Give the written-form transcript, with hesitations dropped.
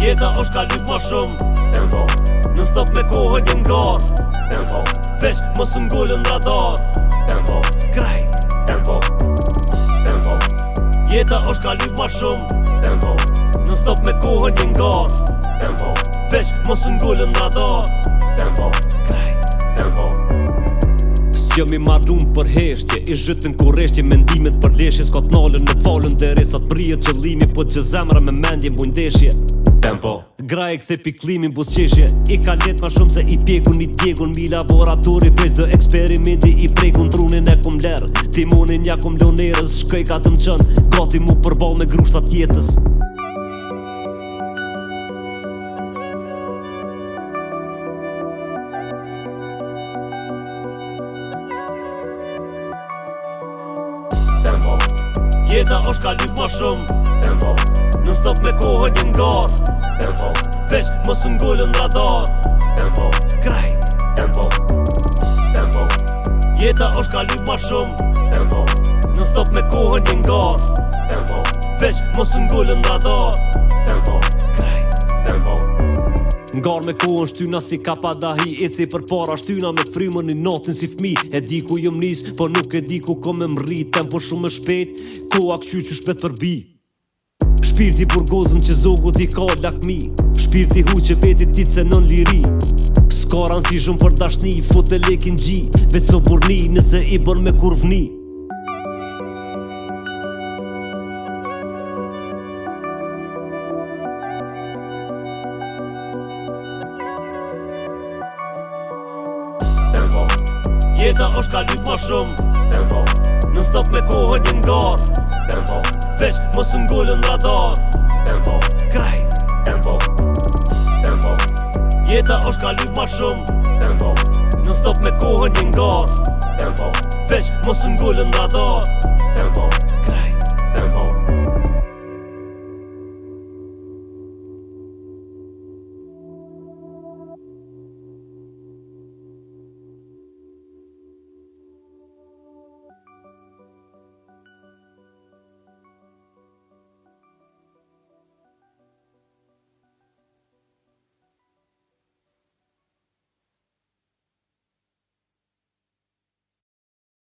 Jeta është ka lyp ma shumë Tempo, Në stop me kohën një ngar tempo, Veç mos m'ngullën radar tempo, Kraj tempo, tempo, Jeta është ka lyp ma shumë tempo, Në stop me kohën një ngar tempo, Veç mos m'ngullën radar tempo, Kraj tempo. S'jo mi marrum për heshtje I zhytën kurreshtje mendimet për leshje S'ka t'nallën në falën dhe resat prijet qëllimi Po që zemra me mendje mbujndeshje Tempo, Graj e kthe piklimin busqeshje I ka let ma shumë se i pjekun I djegun mi laboratori Prej do eksperimenti I prekun trunin e kum lerë Timonin ja kum lonerës Shkoj ka të mqën Gati mu përball me grushtat jetës tempo, Jeta është ka lyp ma shumë tempo, Në stop me kohën një ngar tempo, Veç mos m'ngullën radar tempo, Kraj tempo, tempo, Jeta është ka lyp ma shumë tempo, Në stop me kohën një ngar tempo, Veç mos m'ngullën radar tempo, Kraj tempo, Ngar me kohën shtyna si kapadahi Eci për para shtyna me frymën I natin si fmi E di ku jëm nis, po nuk e di ku kom me mri Tempo shumë më shpejt, koha këqyr që shpet përbi Shpirti burgozën që zogut I ka lakmi Shpirti hu që vetit ti cenon liri Skaran si shumë për dashni Fut e lekin gji, veç so burni Nëse I bën me kurvni tempo, Jeta është ka lyp ma shumë tempo, Në stop me kohën një ngar tempo, Veç mos m'ngullën radar tempo, Kraj tempo, tempo, Jeta është ka lyp ma shumë tempo, Në stop me kohën një ngar tempo, Veç mos m'ngullën radar tempo,